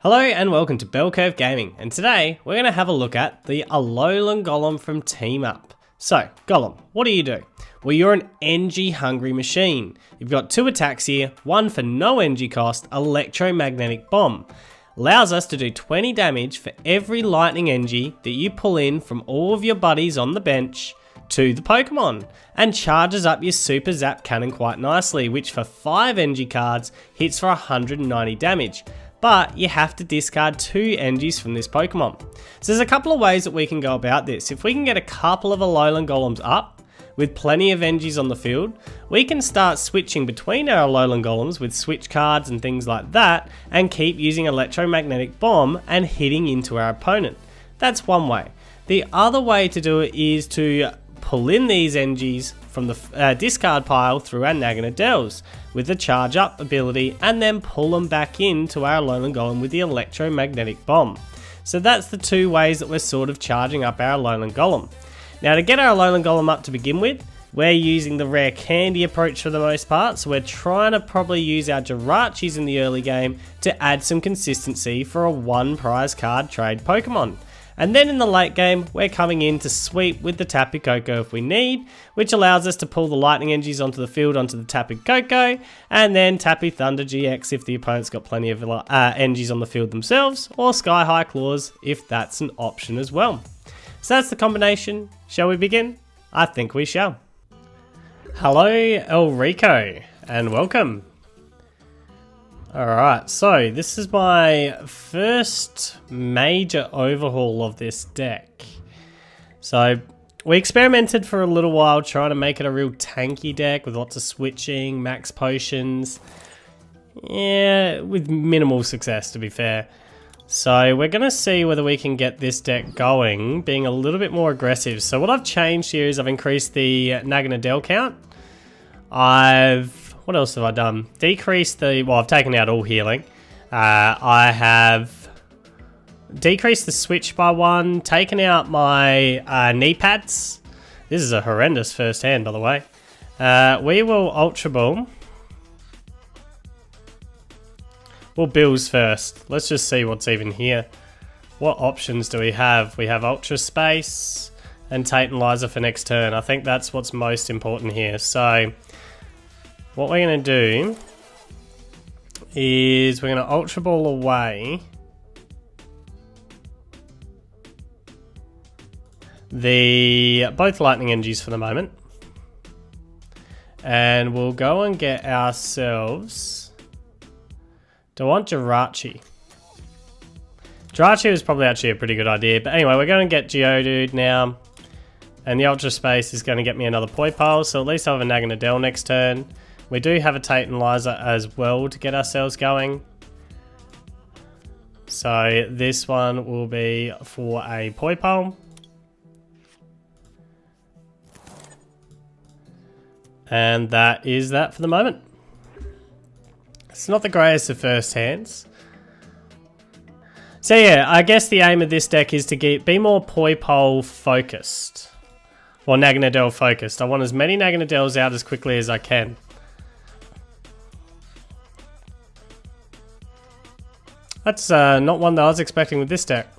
Hello and welcome to Bell Curve Gaming, and today we're going to have a look at the Alolan Golem from Team Up. So, Golem, what do? Well, you're an NG hungry machine. You've got 2 attacks here, one for no NG cost, Electromagnetic Bomb. Allows us to do 20 damage for every lightning NG that you pull in from all of your buddies on the bench to the Pokemon, and charges up your Super Zap Cannon quite nicely, which for 5 NG cards hits for 190 damage. But you have to discard 2 NGs from this Pokemon. So there's a couple of ways that we can go about this. If we can get a couple of Alolan Golems up with plenty of NGs on the field, we can start switching between our Alolan Golems with switch cards and things like that, and keep using Electromagnetic Bomb and hitting into our opponent. That's one way. The other way to do it is to pull in these NGs from the discard pile through our Naganadels with the charge up ability, and then pull them back into our Alolan Golem with the Electromagnetic Bomb. So that's the 2 ways that we're sort of charging up our Alolan Golem. Now, to get our Alolan Golem up to begin with, we're using the rare candy approach for the most part, so we're trying to probably use our Jirachis in the early game to add some consistency for a 1 prize card trade Pokemon. And then in the late game, we're coming in to sweep with the Tapu Koko if we need, which allows us to pull the Lightning NGs onto the field onto the Tapu Koko, and then Tapu Thunder GX if the opponent's got plenty of NGs on the field themselves, or Sky High Claws if that's an option as well. So that's the combination. Shall we begin? I think we shall. Hello, Erika, and welcome. Alright, so this is my first major overhaul of this deck. So we experimented for a little while trying to make it a real tanky deck with lots of switching, max potions. Yeah, with minimal success to be fair. So we're going to see whether we can get this deck going, being a little bit more aggressive. So what I've changed here is I've increased the Naganadel count. What else have I done? Decreased well, I've taken out all healing. I have decreased the switch by 1, taken out my knee pads. This is a horrendous first hand, by the way. We will Ultra Ball. We'll Bills first. Let's just see what's even here. What options do we have? We have Ultra Space and Tate Liza for next turn. I think that's what's most important here. So what we're going to do is we're going to Ultra Ball away both Lightning NGs for the moment, and we'll go and get ourselves. Do I want Jirachi? Jirachi was probably actually a pretty good idea, but anyway, we're going to get Geodude now, and the Ultra Space is going to get me another Poipole, so at least I'll have a Naganadel next turn. We do have a Tate Liza as well to get ourselves going. So this one will be for a Poipole. And that is that for the moment. It's not the greatest of first hands. So yeah, I guess the aim of this deck is to be more Poipole focused. Or Naganadel focused. I want as many Naganadels out as quickly as I can. That's not one that I was expecting with this deck.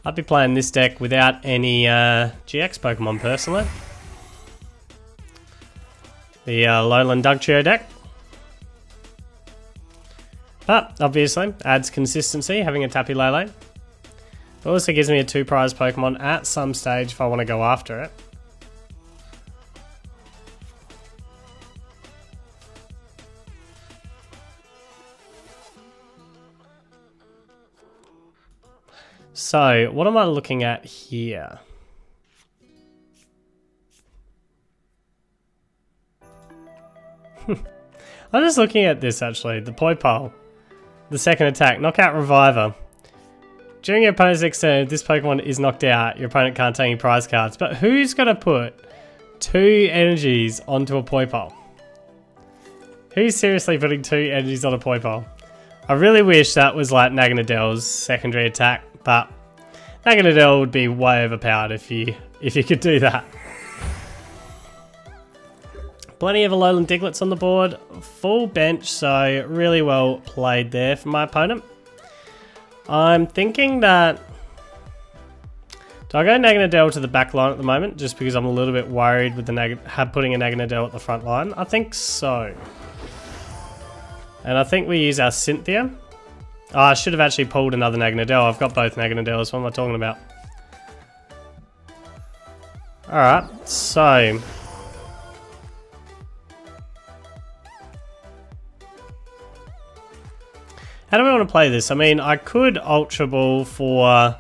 I'd be playing this deck without any GX Pokemon personally. The Alolan Dugtrio deck. But obviously adds consistency having a Tapu Lele. It also gives me a 2 prize Pokemon at some stage if I want to go after it. So, what am I looking at here? I'm just looking at this actually, the Poipole. The second attack, Knockout Reviver. During your opponent's next turn, if this Pokemon is knocked out, your opponent can't take any prize cards. But who's going to put 2 energies onto a Poipole? Who's seriously putting 2 energies on a Poipole? I really wish that was like Naganadel's secondary attack, but Naganadel would be way overpowered if you could do that. Plenty of Alolan Digletts on the board. Full bench, so really well played there from my opponent. I'm thinking that... Do I go Naganadel to the back line at the moment, just because I'm a little bit worried with the putting a Naganadel at the front line? I think so. And I think we use our Cynthia. Oh, I should have actually pulled another Naganadel. I've got both Naganadels. What am I talking about? Alright, so... How do we want to play this? I mean, I could Ultra Ball for...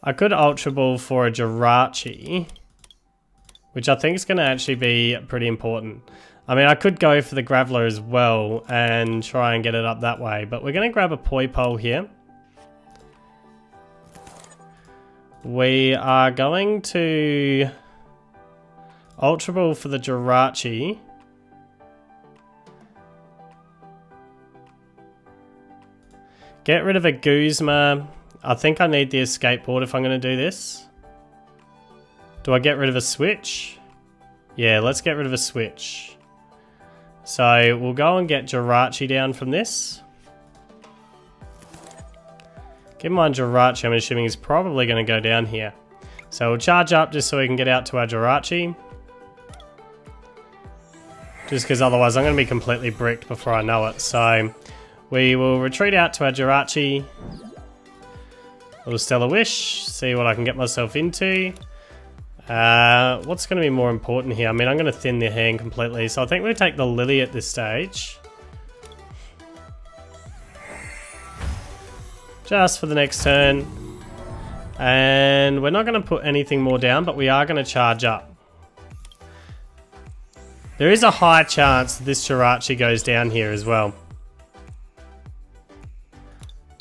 I could Ultra Ball for a Jirachi, which I think is going to actually be pretty important. I mean, I could go for the Graveler as well and try and get it up that way, but we're going to grab a Poipole here. We are going to Ultra Ball for the Jirachi. Get rid of a Guzma. I think I need the Escape Board if I'm going to do this. Do I get rid of a switch? Yeah, let's get rid of a switch. So we'll go and get Jirachi down from this. Keep in mind Jirachi, I'm assuming, is probably going to go down here. So we'll charge up just so we can get out to our Jirachi. Just because otherwise I'm going to be completely bricked before I know it. So we will retreat out to our Jirachi. We'll Stellar Wish, see what I can get myself into. What's going to be more important here? I mean, I'm going to thin the hand completely. So I think we'll take the Lily at this stage. Just for the next turn. And we're not going to put anything more down, but we are going to charge up. There is a high chance that this Jirachi goes down here as well.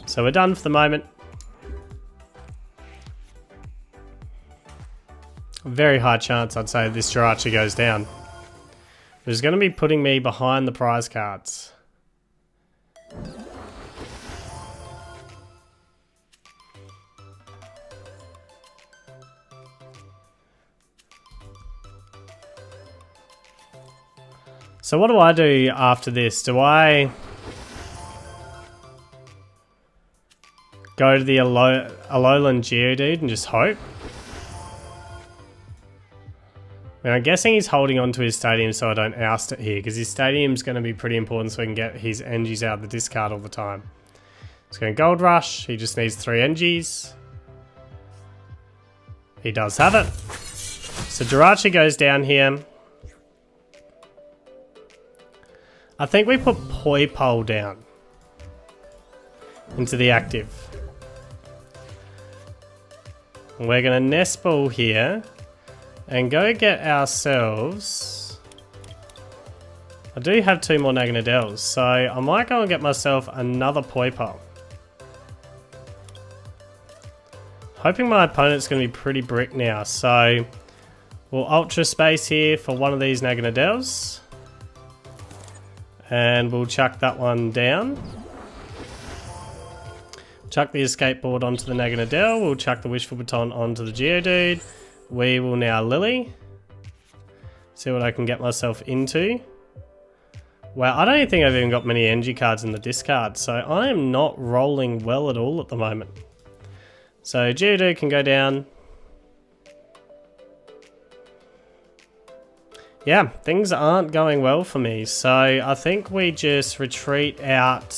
So we're done for the moment. Very high chance, I'd say, this Jirachi goes down. Which is going to be putting me behind the prize cards. So what do I do after this? Do I go to the Alolan Geodude and just hope? I mean, I'm guessing he's holding on to his stadium so I don't oust it here, because his stadium's going to be pretty important so we can get his energies out of the discard all the time. He's going to Gold Rush. He just needs 3 energies. He does have it. So Jirachi goes down here. I think we put Poipole down into the active. We're going to Nest Ball here and go get ourselves... I do have 2 more Naganadels, so I might go and get myself another Poipole. Hoping my opponent's going to be pretty brick now, so we'll Ultra Space here for one of these Naganadels. And we'll chuck that one down. Chuck the Escape Board onto the Naganadel. We'll chuck the Wishful Baton onto the Geodude. We will now Lily. See what I can get myself into. Wow, I don't even think I've even got many energy cards in the discard, so I am not rolling well at all at the moment. So Geodude can go down. Yeah, things aren't going well for me, so I think we just retreat out.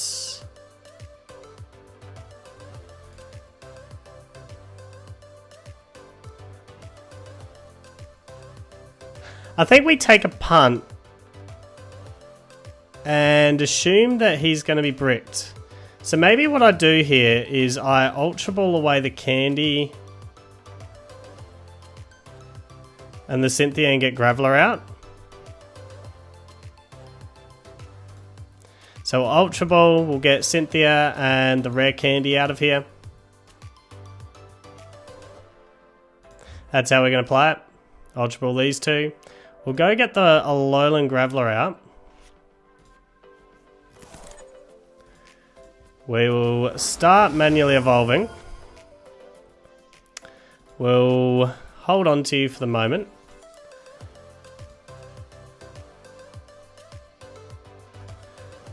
I think we take a punt and assume that he's going to be bricked. So maybe what I do here is I Ultra Ball away the candy and the Cynthia and get Graveler out. So Ultra Ball will get Cynthia and the rare candy out of here. That's how we're going to play it. Ultra Ball these 2. We'll go get the Alolan Graveler out. We will start manually evolving. We'll hold on to you for the moment.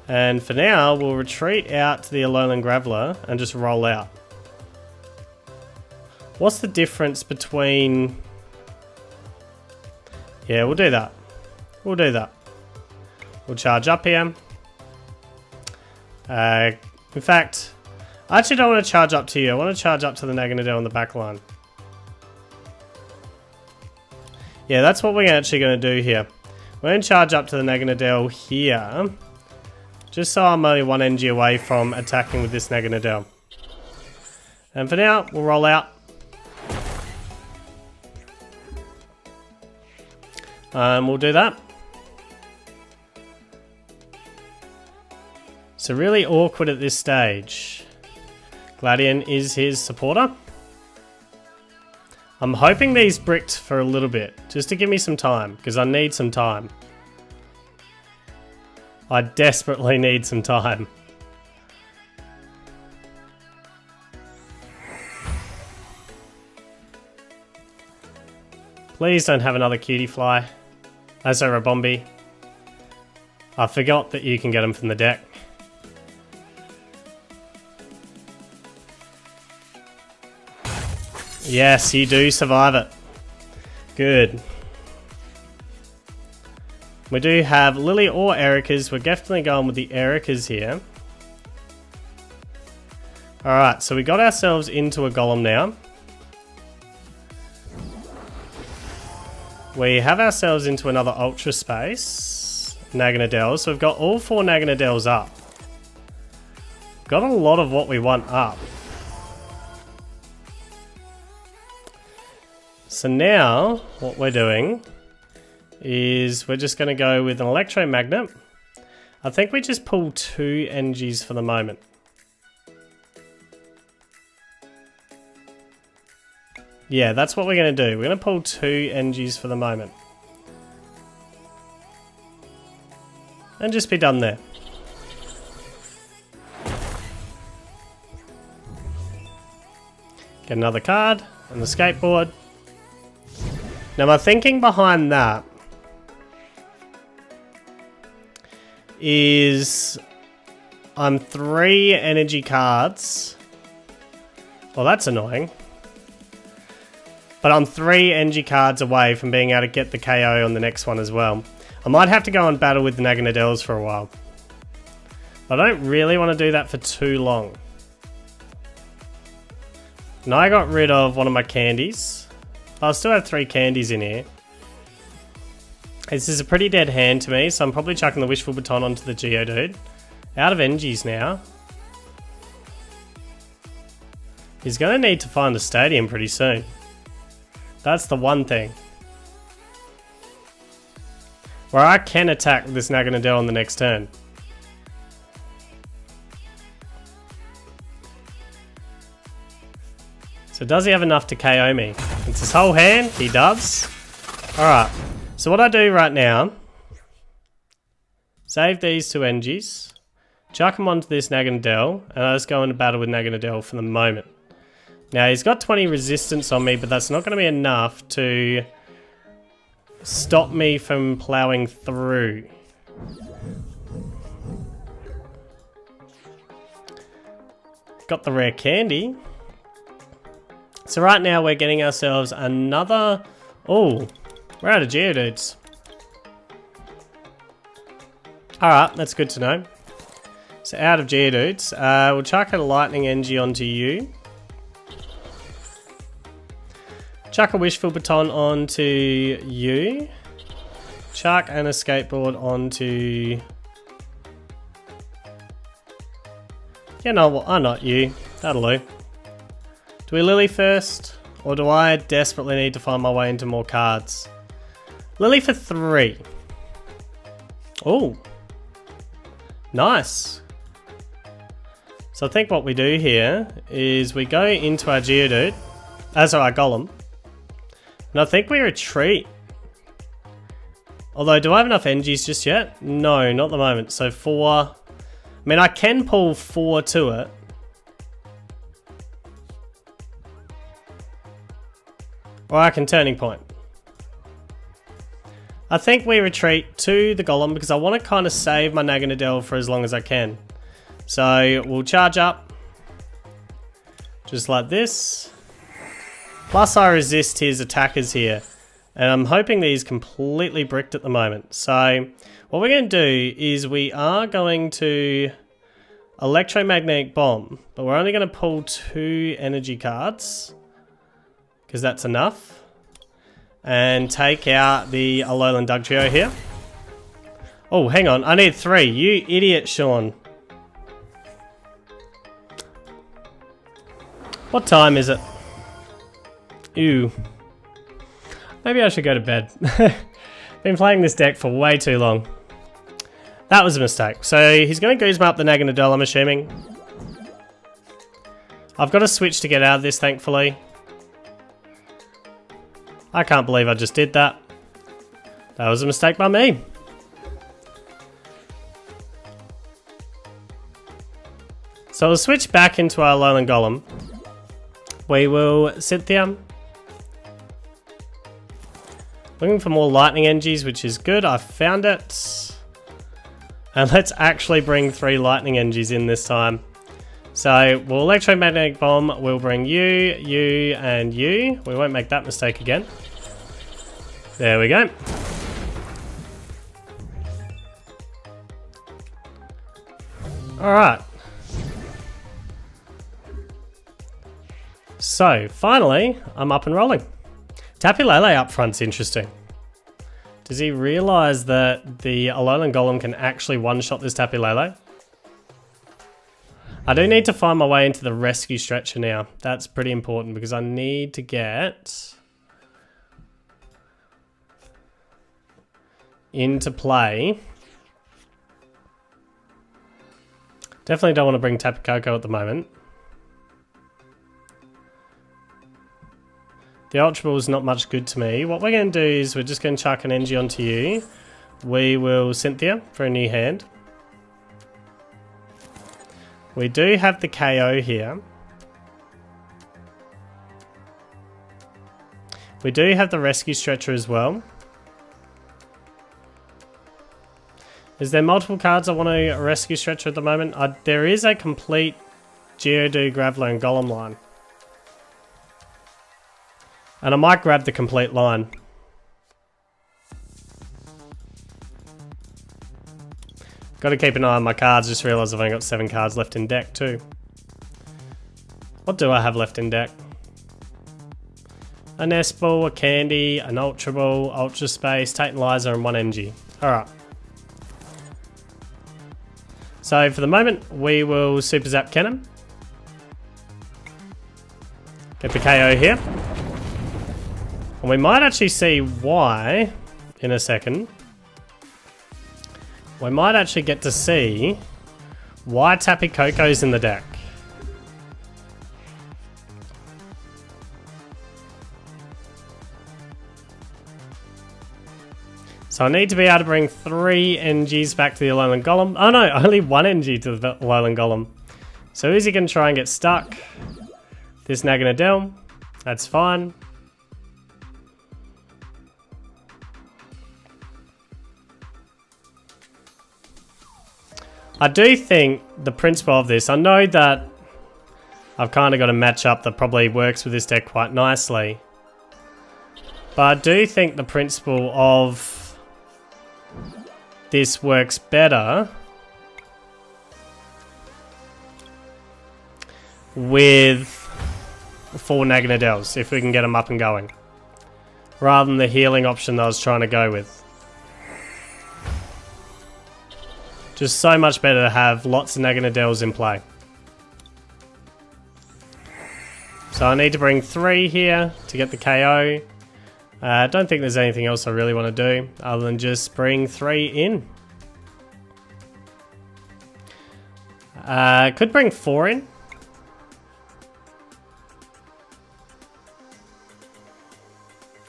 And for now, we'll retreat out to the Alolan Graveler and just roll out. What's the difference between... Yeah, we'll do that. We'll do that. We'll charge up here. In fact, I actually don't want to charge up to you. I want to charge up to the Naganadel on the back line. Yeah, that's what we're actually going to do here. We're going to charge up to the Naganadel here. Just so I'm only 1 NG away from attacking with this Naganadel. And for now, we'll roll out. We'll do that. So really awkward at this stage. Gladion is his supporter. I'm hoping these bricked for a little bit, just to give me some time, because I need some time. I desperately need some time. Please don't have another cutie fly. As a Rabombi. I forgot that you can get them from the deck. Yes, you do survive it. Good. We do have Lily or Erika's. We're definitely going with the Erika's here. Alright, so we got ourselves into a Golem now. We have ourselves into another Ultra Space Naganadel. So we've got all 4 Naganadels up. Got a lot of what we want up. So now, what we're doing is we're just going to go with an Electromagnet. I think we just pull 2 energies for the moment. Yeah, that's what we're going to do. We're going to pull 2 energies for the moment. And just be done there. Get another card and the Escape Board. Now my thinking behind that is I'm 3 energy cards. Well, that's annoying. But I'm 3 energy cards away from being able to get the KO on the next one as well. I might have to go and battle with the Naganadels for a while. But I don't really want to do that for too long. Now I got rid of one of my candies. I'll still have 3 candies in here. This is a pretty dead hand to me, so I'm probably chucking the Wishful Baton onto the Geodude. Out of energies now. He's going to need to find a stadium pretty soon. That's the one thing. Where I can attack with this Naganadel on the next turn. So does he have enough to KO me? It's his whole hand? He does. Alright. So what I do right now... Save these 2 energies. Chuck them onto this Naganadel. And I just go into battle with Naganadel for the moment. Now he's got 20 resistance on me, but that's not going to be enough to stop me from ploughing through. Got the rare candy. So right now we're getting ourselves another... Oh, we're out of Geodudes. Alright, that's good to know. So out of Geodudes, we'll chuck a Lightning Energy onto you. Chuck a Wishful Baton onto you. Chuck an Escape Board onto... You know what, not you. That'll do. Do we Lily first? Or do I desperately need to find my way into more cards? Lily for 3. Oh. Nice. So I think what we do here is we go into our Geodude. Our Golem. And I think we retreat. Although, do I have enough energies just yet? No, not at the moment. So 4... I mean, I can pull 4 to it. Or I can Turning Point. I think we retreat to the Golem because I want to kind of save my Naganadel for as long as I can. So we'll charge up. Just like this. Plus I resist his attackers here. And I'm hoping that he's completely bricked at the moment. So what we're going to do is we are going to Electromagnetic Bomb. But we're only going to pull 2 energy cards. Because that's enough. And take out the Alolan Dugtrio here. Oh, hang on. I need 3. You idiot, Shaun. What time is it? Ew. Maybe I should go to bed. Been playing this deck for way too long. That was a mistake. So he's going to Guzma up the Naganadel, I'm assuming. I've got to switch to get out of this, thankfully. I can't believe I just did that. That was a mistake by me. So we'll switch back into our Alolan Golem. We will Cynthia. Looking for more lightning energies, which is good. I found it. And let's actually bring 3 lightning energies in this time. So we'll Electromagnetic Bomb. We'll bring you, you, and you. We won't make that mistake again. There we go. Alright. So, finally, I'm up and rolling. Tapu Lele up front's interesting. Does he realise that the Alolan Golem can actually one-shot this Tapu Lele? I do need to find my way into the Rescue Stretcher now. That's pretty important because I need to get into play. Definitely don't want to bring Tapu Koko at the moment. The Ultra Ball is not much good to me. What we're going to do is we're just going to chuck an energy onto you. We will Cynthia for a new hand. We do have the KO here. We do have the Rescue Stretcher as well. Is there multiple cards I want to Rescue Stretcher at the moment? There is a complete Geodude, Graveler and Golem line. And I might grab the complete line. Got to keep an eye on my cards, just realised I've only got 7 cards left in deck too. What do I have left in deck? A Nest Ball, a Candy, an Ultra Ball, Ultra Space, Tate Liza and 1 NG. Alright. So for the moment, we will Super Zap Cannon. Get the KO here. And we might actually see why in a second. We might actually get to see why Tapu Koko is in the deck. So I need to be able to bring 3 NGs back to the Alolan Golem. Oh no, only 1 NG to the Alolan Golem. So is he going to try and get stuck? This Naganadel. That's fine. I do think the principle of this, I know that I've kind of got a matchup that probably works with this deck quite nicely. But I do think the principle of this works better with 4 Naganadels, if we can get them up and going. Rather than the healing option that I was trying to go with. Just so much better to have lots of Naganadels in play. So I need to bring 3 here to get the KO. I don't think there's anything else I really want to do other than just bring 3 in. Could bring 4 in.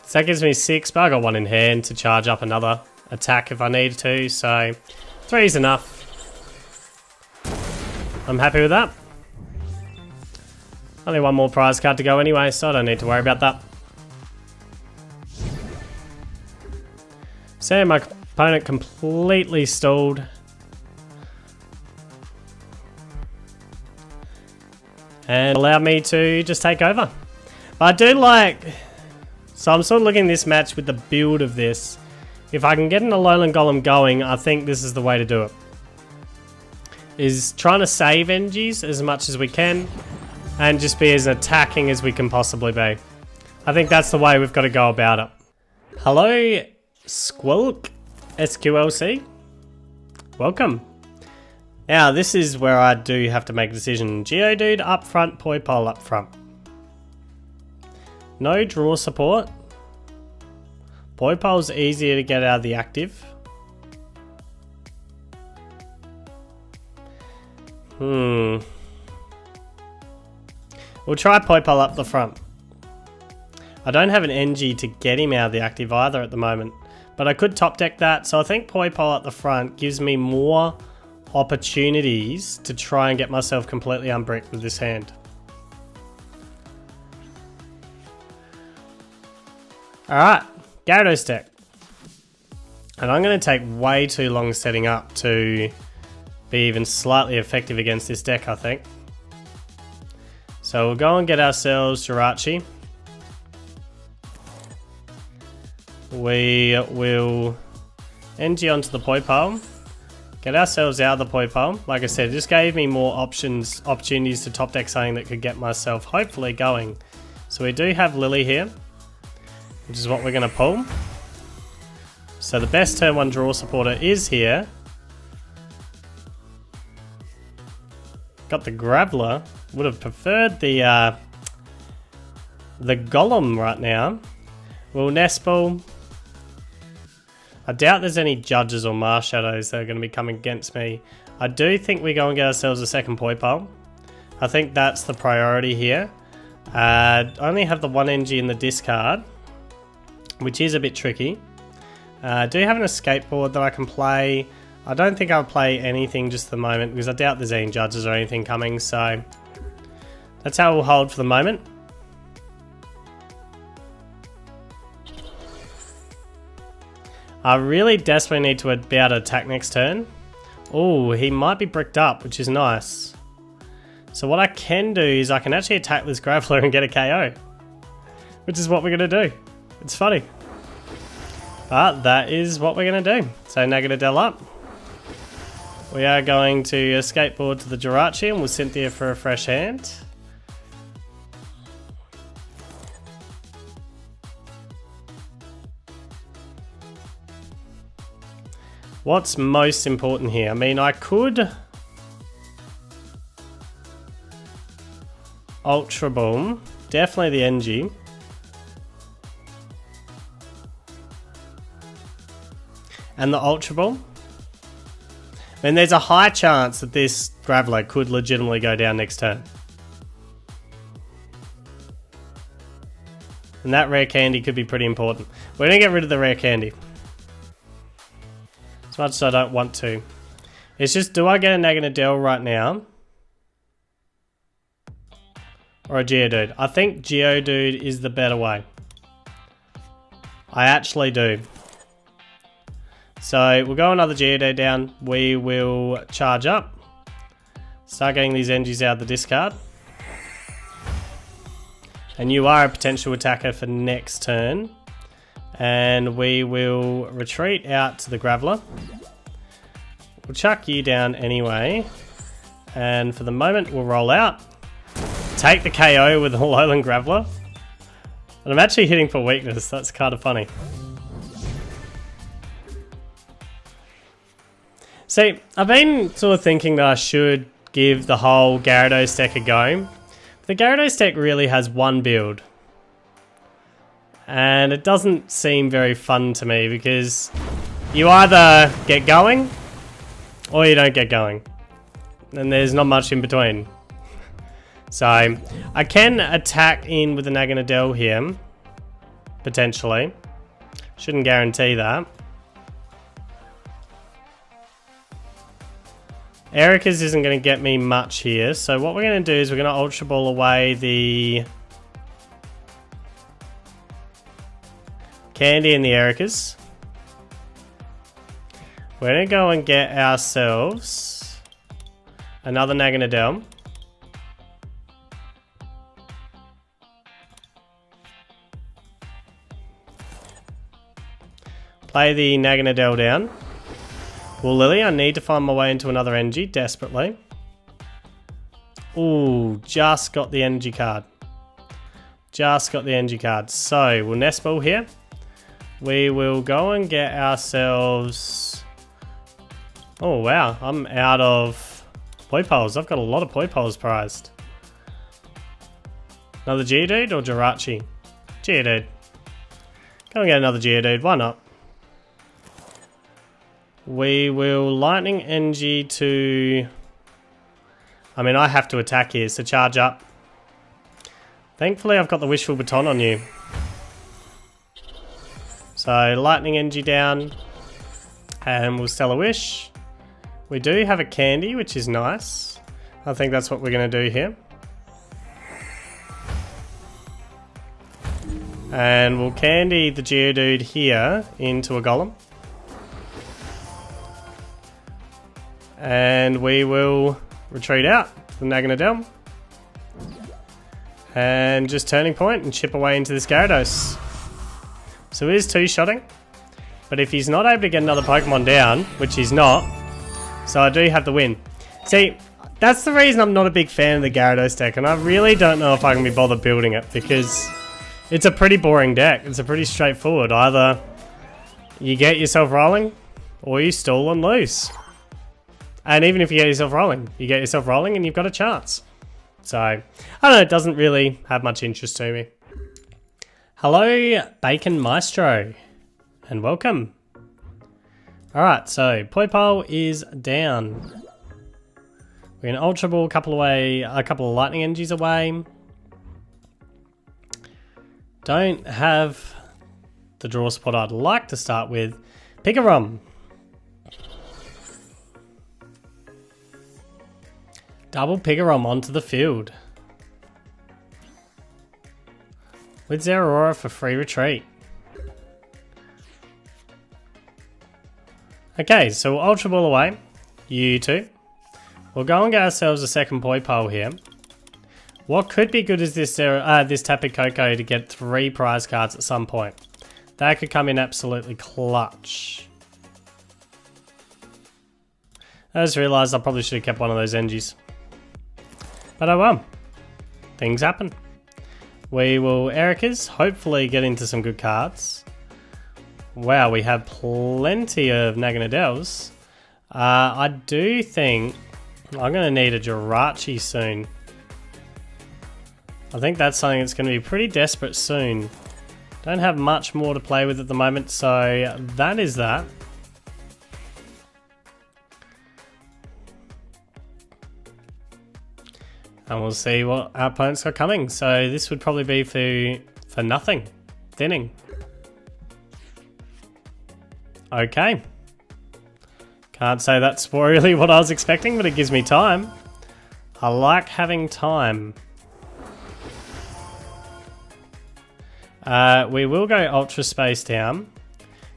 So that gives me 6, but I got 1 in hand to charge up another attack if I need to, so 3 is enough. I'm happy with that. Only 1 more prize card to go anyway, so I don't need to worry about that. So my opponent completely stalled. And allowed me to just take over. But I do like... So I'm sort of looking at this match with the build of this. If I can get an Alolan Golem going, I think this is the way to do it. Is trying to save energies as much as we can. And just be as attacking as we can possibly be. I think that's the way we've got to go about it. Hello, Squilk SQLC. Welcome. Now, this is where I do have to make a decision. Geodude up front, Poipole up front. No draw support. Poipole's easier to get out of the active. We'll try Poipole up the front. I don't have an NG to get him out of the active either at the moment. But I could top deck that, so I think Poipole at the front gives me more opportunities to try and get myself completely unbricked with this hand. Alright, Gyarados deck. And I'm going to take way too long setting up to be even slightly effective against this deck, I think. So we'll go and get ourselves Jirachi. We will NG onto the Poipole. Get ourselves out of the Poipole. Like I said, it just gave me more opportunities to top deck something that could get myself hopefully going. So we do have Lily here, which is what we're going to pull. So the best turn 1 draw supporter is here. Got the Graveler. Would have preferred the Golem right now. We'll Nest Ball. I doubt there's any Judges or Marshadows that are going to be coming against me. I do think we go and get ourselves a second Poipole. I think that's the priority here. I only have the 1 NG in the discard, which is a bit tricky. I do have an Escape Board that I can play. I don't think I'll play anything just at the moment because I doubt there's any Judges or anything coming, so that's how we'll hold for the moment. I really desperately need to be able to attack next turn. Oh, he might be bricked up, which is nice. So what I can do is I can actually attack this Graveler and get a KO. Which is what we're going to do. It's funny. But that is what we're going to do. So Naganadel up. We are going to Escape Board to the Jirachi and we'll Cynthia for a fresh hand. What's most important here? I mean, I could Ultra Ball, definitely the NG. And the Ultra Ball. I mean, there's a high chance that this Graveler could legitimately go down next turn. And that rare candy could be pretty important. We're going to get rid of the rare candy. As much as I don't want to. It's just, do I get a Naganadel right now? Or a Geodude? I think Geodude is the better way. I actually do. So we'll go another Geodude down. We will charge up. Start getting these NGs out of the discard. And you are a potential attacker for next turn. And we will retreat out to the Graveler. We'll chuck you down anyway. And for the moment, we'll roll out. Take the KO with the Alolan Graveler. And I'm actually hitting for weakness. That's kind of funny. See, I've been sort of thinking that I should give the whole Gyarados deck a go. The Gyarados deck really has one build. And it doesn't seem very fun to me because you either get going or you don't get going. And there's not much in between. So I can attack in with the Naganadel here, potentially. Shouldn't guarantee that. Erika's isn't going to get me much here, so what we're going to do is we're going to Ultra Ball away the candy and the Erikas. We're gonna go and get ourselves another Naganadel. Play the Naganadel down. Well, Lily, I need to find my way into another energy desperately. Ooh, just got the energy card. Just got the energy card. So, we'll Nest Ball here. We will go and get ourselves... Oh, wow. I'm out of Poipoles. I've got a lot of Poipoles prized. Another Geodude or Jirachi? Geodude. Go and get another Geodude. Why not? We will Lightning Energy to... I mean, I have to attack here, so charge up. Thankfully, I've got the Wishful Baton on you. So, Lightning Energy down. And we'll Stellar Wish. We do have a Candy, which is nice. I think that's what we're going to do here. And we'll Candy the Geodude here into a Golem. And we will retreat out to the Naganadel. And just Turning Point and chip away into this Gyarados. So he is two-shotting. But if he's not able to get another Pokemon down, which he's not, so I do have the win. See, that's the reason I'm not a big fan of the Gyarados deck, and I really don't know if I can be bothered building it, because it's a pretty boring deck. It's a pretty straightforward. Either you get yourself rolling, or you stall and lose. And even if you get yourself rolling, and you've got a chance. So, I don't know, it doesn't really have much interest to me. Hello, Bacon Maestro, and welcome. Alright, so Poipole is down. We're going to Ultra Ball a couple of Lightning Energies away. Don't have the draw spot I'd like to start with. Pikarom. Double Pikarom onto the field. With Zeraora for free retreat. Okay, so we'll Ultra Ball away. You two. We'll go and get ourselves a second Poipole here. What could be good is this Tapu Koko to get 3 prize cards at some point. That could come in absolutely clutch. I just realised I probably should have kept one of those energies. But oh well. Things happen. We will Erika's, hopefully get into some good cards. Wow, we have plenty of Naganadels. I do think I'm going to need a Jirachi soon. I think that's something that's going to be pretty desperate soon. Don't have much more to play with at the moment, so that is that. And we'll see what our opponents got coming. So this would probably be for nothing. Thinning. Okay. Can't say that's really what I was expecting, but it gives me time. I like having time. We will go Ultra Space down.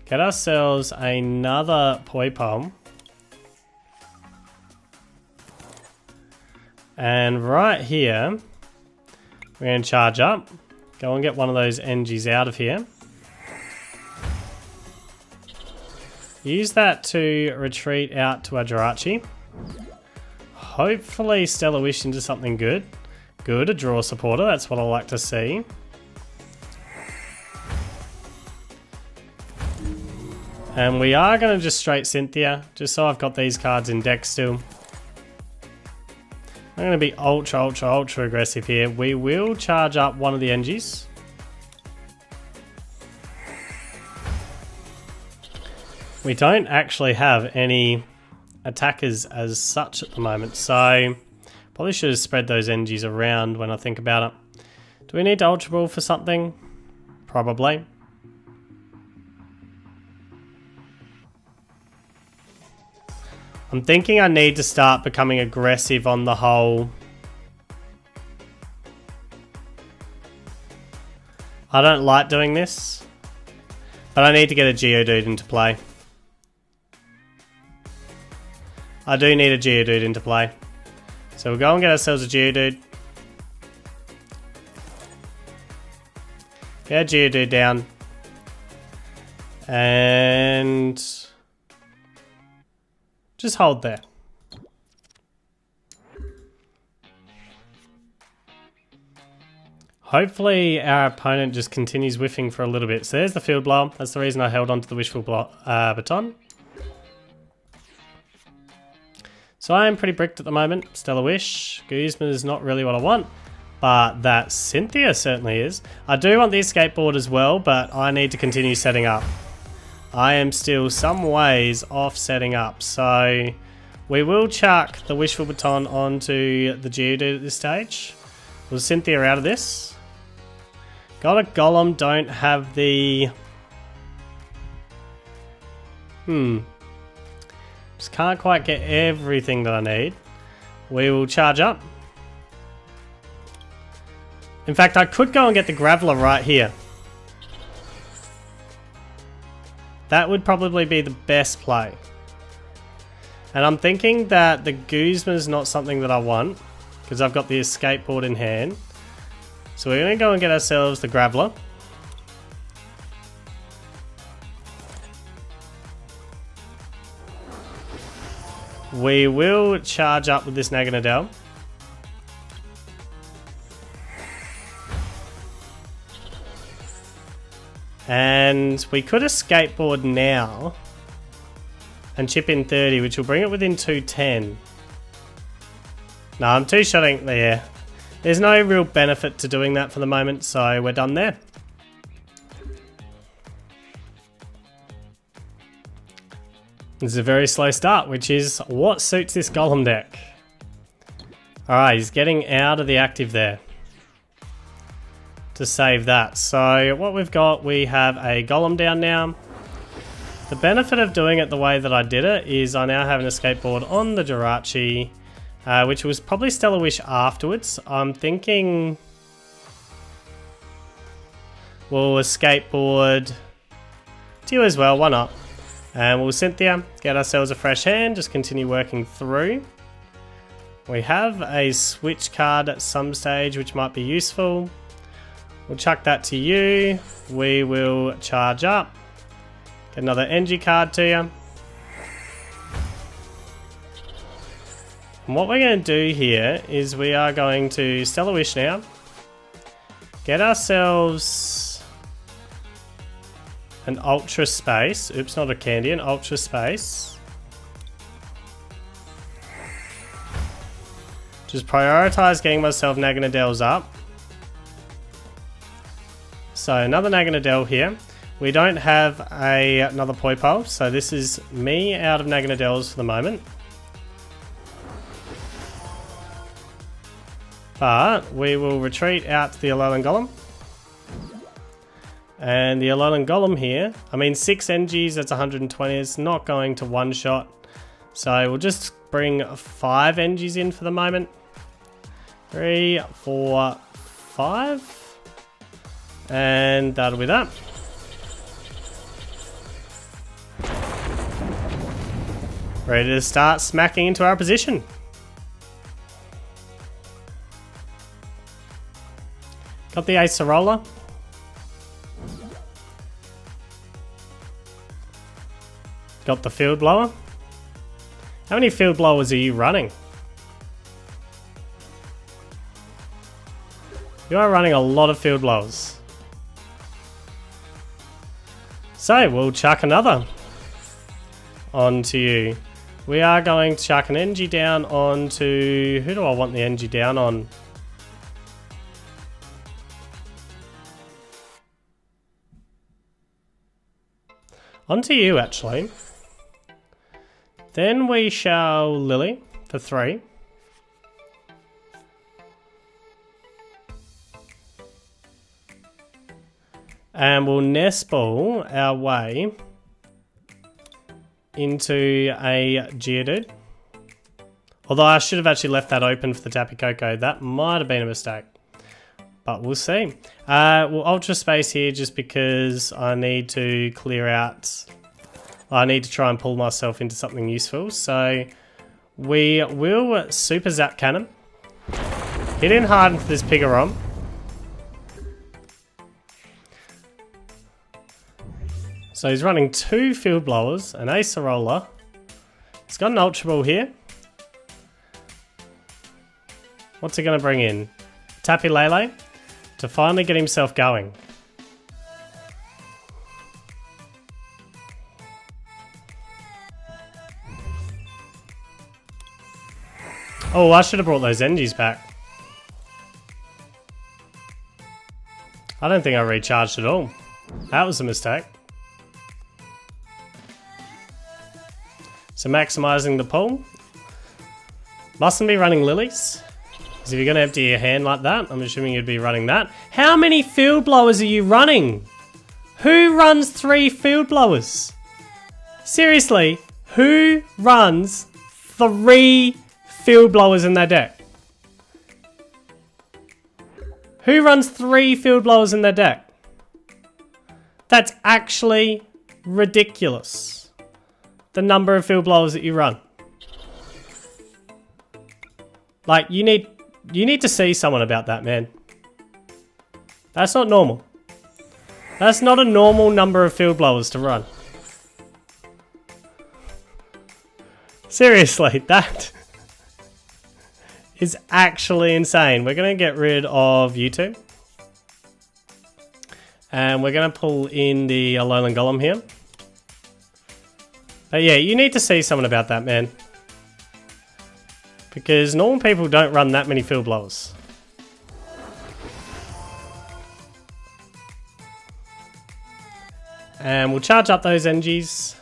Get ourselves another Poipole. And right here, we're going to charge up. Go and get one of those energies out of here. Use that to retreat out to our Jirachi. Hopefully Stellar Wish into something good. Good, a draw supporter, that's what I like to see. And we are going to just straight Cynthia, just so I've got these cards in deck still. I'm going to be ultra aggressive here. We will charge up one of the energies. We don't actually have any attackers as such at the moment, so probably should have spread those energies around when I think about it. Do we need to Ultra Ball for something? Probably. I'm thinking I need to start becoming aggressive on the whole. I don't like doing this, but I need to get a Geodude into play. I do need a Geodude into play. So we'll go and get ourselves a Geodude. Get a Geodude down. And just hold there. Hopefully our opponent just continues whiffing for a little bit. So there's the Field Blower. That's the reason I held on to the Wishful Baton. So I am pretty bricked at the moment. Stellar Wish. Guzma is not really what I want. But that Cynthia certainly is. I do want the Escape Board as well, but I need to continue setting up. I am still some ways off setting up. So we will chuck the Wishful Baton onto the Geodude at this stage. We'll Cynthia out of this. Got a Golem, don't have the... Just can't quite get everything that I need. We will charge up. In fact, I could go and get the Graveler right here. That would probably be the best play. And I'm thinking that the Guzma is not something that I want, because I've got the Escape Board in hand. So we're going to go and get ourselves the Graveler. We will charge up with this Naganadel. And we could Escape Board now and chip in 30, which will bring it within 210. No, I'm two-shotting there. There's no real benefit to doing that for the moment, so we're done there. This is a very slow start, which is what suits this Golem deck. Alright, he's getting out of the active there to save that. So what we've got, we have a Golem down now. The benefit of doing it the way that I did it is I now have an Escape Board on the Jirachi, which was probably Stellar Wish afterwards. I'm thinking we'll Escape Board TEU as well, why not? And we'll Cynthia, get ourselves a fresh hand, just continue working through. We have a switch card at some stage which might be useful. We'll chuck that to you. We will charge up. Get another NG card to you. And what we're going to do here is we are going to Stellar Wish now. Get ourselves an Ultra Space. Oops, not a candy, an Ultra Space. Just prioritize getting myself Naganadels up. So another Naganadel here. We don't have another Poipole, so this is me out of Naganadels for the moment. But we will retreat out to the Alolan Golem. And the Alolan Golem here, I mean 6 NGs, that's 120, it's not going to one-shot. So we'll just bring 5 NGs in for the moment. 3, 4, 5. And that'll be that. Ready to start smacking into our position. Got the Acerola. Got the Field Blower. How many Field Blowers are you running? You are running a lot of Field Blowers. So we'll chuck another onto you. We are going to chuck an NG down onto... Who do I want the NG down on? Onto you, actually. Then we shall Lily for 3. And we'll Nest Ball our way into a Geodude. Although I should have actually left that open for the Tapu Koko. That might have been a mistake. But we'll see. We'll Ultra Space here just because I need to clear out... I need to try and pull myself into something useful. So we will Super Zap Cannon. Hit in hard into this Pikarom. So he's running 2 Field Blowers, an Acerola. He's got an Ultra Ball here. What's he going to bring in? Tapu Lele to finally get himself going. Oh, I should have brought those Engis back. I don't think I recharged at all. That was a mistake. So maximizing the pool. Mustn't be running lilies. Because if you're going to empty your hand like that, I'm assuming you'd be running that. How many Field Blowers are you running? Who runs 3 Field Blowers? Seriously, who runs 3 Field Blowers in their deck? Who runs 3 Field Blowers in their deck? That's actually ridiculous. The number of Field Blowers that you run. Like, you need to see someone about that, man. That's not normal. That's not a normal number of Field Blowers to run. Seriously, that is actually insane. We're going to get rid of you two. And we're going to pull in the Alolan Golem here. But yeah, you need to see someone about that, man. Because normal people don't run that many Field Blowers. And we'll charge up those Engis.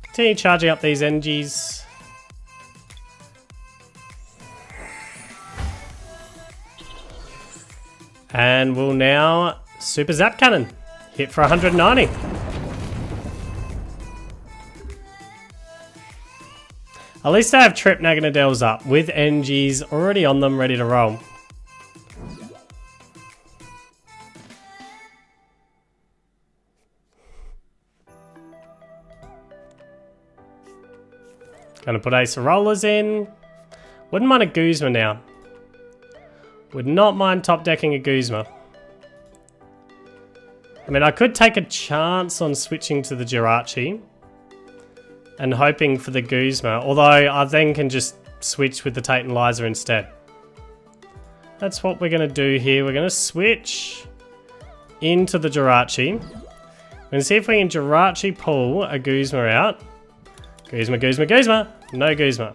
Continue charging up these Engis. And we'll now Super Zap Cannon. Hit for 190. At least I have Trip Naganadels up with Engis already on them, ready to roll. Gonna put Acerolas in. Wouldn't mind a Guzma now. Would not mind top decking a Guzma. I mean, I could take a chance on switching to the Jirachi and hoping for the Guzma, although I then can just switch with the Tate Liza instead. That's what we're going to do here. We're going to switch into the Jirachi. We're going to see if we can Jirachi pull a Guzma out. Guzma, Guzma, Guzma. No Guzma.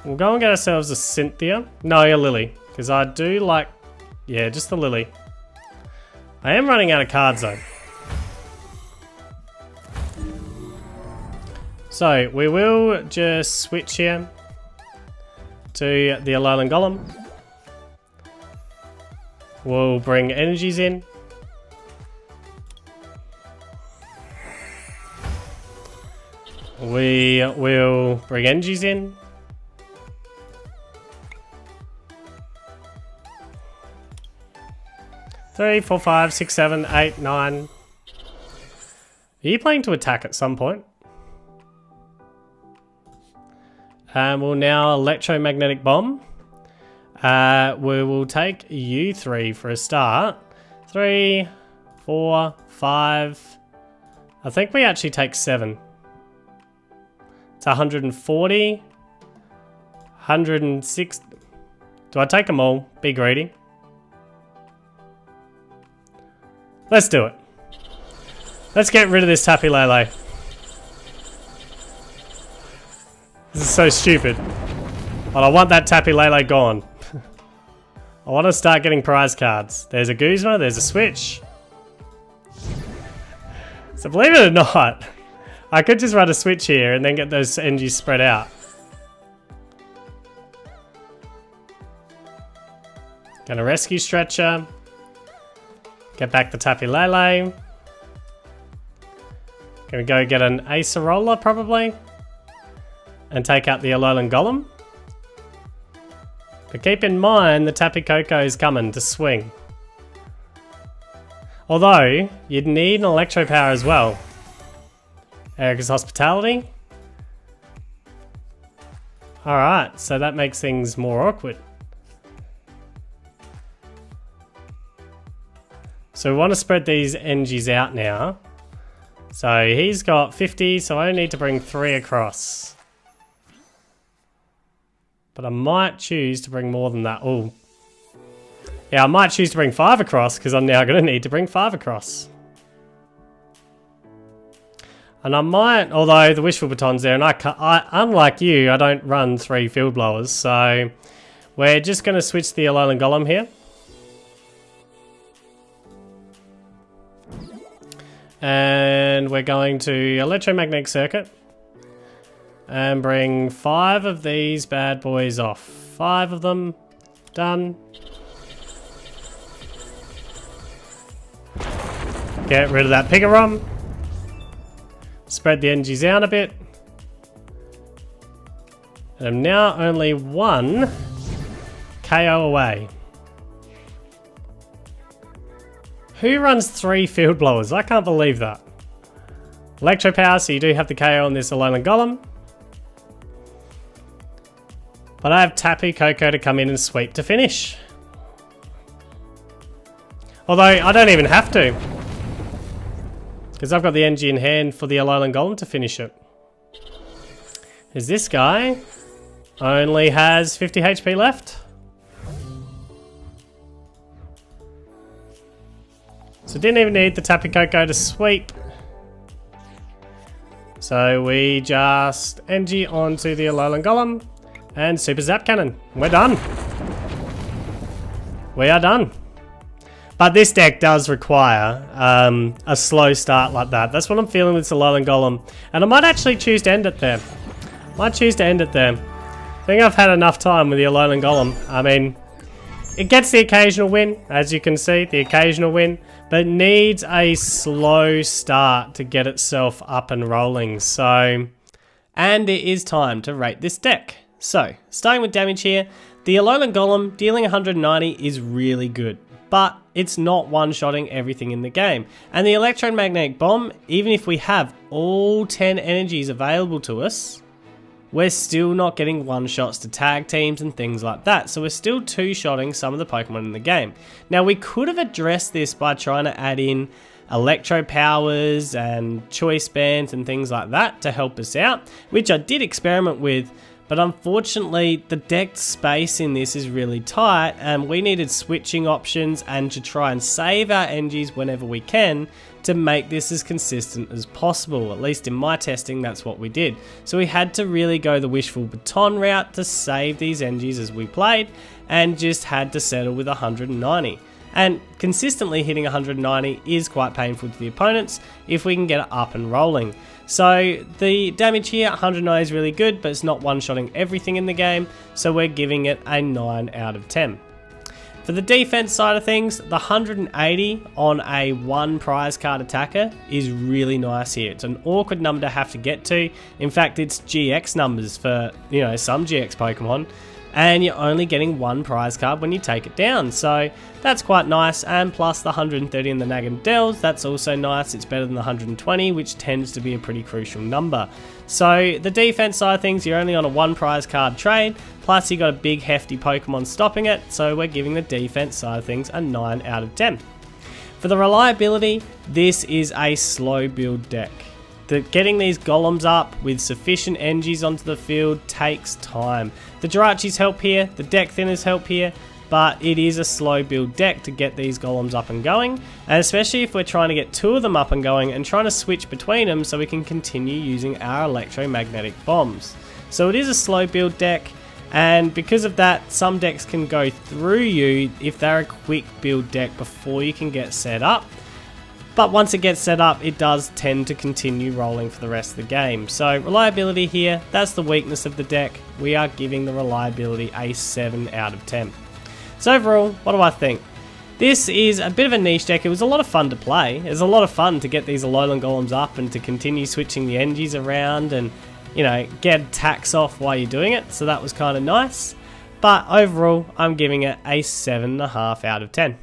We'll go and get ourselves a Cynthia. No, a Lily. Because I do like... Yeah, just the Lily. I am running out of cards though. So, we will just switch here to the Alolan Golem. We'll bring energies in. We will bring energies in. Three, four, five, six, seven, eight, 9. Are you planning to attack at some point? We'll now Electromagnetic Bomb. We will take you 3 for a start. 3, 4, 5. I think we actually take 7. It's 140. 106. Do I take them all? Be greedy. Let's do it. Let's get rid of this Tapu Lele. This is so stupid. But I want that Tapu Lele gone. I want to start getting prize cards. There's a Guzma, there's a switch. So believe it or not, I could just run a switch here and then get those Engis spread out. Gonna Rescue Stretcher. Get back the Tapu Lele. Gonna go get an Acerola probably. And take out the Alolan Golem. But keep in mind the Tapu Koko is coming to swing. Although, you'd need an Electro Power as well. Erika's Hospitality. Alright, so that makes things more awkward. So we want to spread these energies out now. So he's got 50, so I only need to bring 3 across. But I might choose to bring more than that. Oh, yeah, I might choose to bring 5 across because I'm now going to need to bring 5 across. And I might, although the Wishful Baton's there, and unlike you, I don't run 3 Field Blowers, so we're just going to switch the Alolan Golem here. And we're going to Electromagnetic Circuit and bring 5 of these bad boys off. 5 of them. Done. Get rid of that Pikarom. Spread the energies out a bit. And I'm now only 1 KO away. Who runs 3 Field Blowers? I can't believe that. Electro Power, so you do have the KO on this Alolan Golem. But I have Tapu Koko to come in and sweep to finish. Although, I don't even have to. Because I've got the energy in hand for the Alolan Golem to finish it. Is this guy only has 50 HP left? So didn't even need the Tapu Koko to sweep. So we just energy onto the Alolan Golem and Super Zap Cannon. We're done. We are done. But this deck does require a slow start like that. That's what I'm feeling with Alolan Golem. And I might actually choose to end it there. I think I've had enough time with the Alolan Golem. I mean, it gets the occasional win, as you can see, the occasional win. But it needs a slow start to get itself up and rolling. So, and it is time to rate this deck. So, starting with damage here, the Alolan Golem dealing 190 is really good. But it's not one-shotting everything in the game. And the Electromagnetic Bomb, even if we have all 10 energies available to us, we're still not getting one-shots to tag teams and things like that. So we're still two-shotting some of the Pokemon in the game. Now we could have addressed this by trying to add in Electro Powers and Choice Bands and things like that to help us out, which I did experiment with. But unfortunately, the deck space in this is really tight and we needed switching options and to try and save our energies whenever we can to make this as consistent as possible. At least in my testing, that's what we did. So we had to really go the Wishful Baton route to save these energies as we played and just had to settle with 190. And consistently hitting 190 is quite painful to the opponents if we can get it up and rolling. So the damage here, 190 is really good, but it's not one-shotting everything in the game, so we're giving it a 9 out of 10. For the defense side of things, the 180 on a 1 prize card attacker is really nice here. It's an awkward number to have to get to. In fact, it's GX numbers for, some GX Pokemon. And you're only getting 1 prize card when you take it down, so that's quite nice. And plus the 130 in the Naganadels, that's also nice. It's better than the 120, which tends to be a pretty crucial number. So the defense side of things, you're only on a 1 prize card trade, plus you got a big hefty Pokemon stopping it, so we're giving the defense side of things a 9 out of 10. For the reliability, this is a slow build deck. Getting these golems up with sufficient energies onto the field takes time. The Jirachis help here, the deck thinners help here, but it is a slow build deck to get these golems up and going, and especially if we're trying to get 2 of them up and going and trying to switch between them so we can continue using our electromagnetic bombs. So it is a slow build deck, and because of that, some decks can go through you if they're a quick build deck before you can get set up. But once it gets set up, it does tend to continue rolling for the rest of the game. So reliability here, that's the weakness of the deck. We are giving the reliability a 7 out of 10. So overall, what do I think? This is a bit of a niche deck. It was a lot of fun to play. It was a lot of fun to get these Alolan Golems up and to continue switching the energies around and, get attacks off while you're doing it. So that was kind of nice. But overall, I'm giving it a 7.5 out of 10.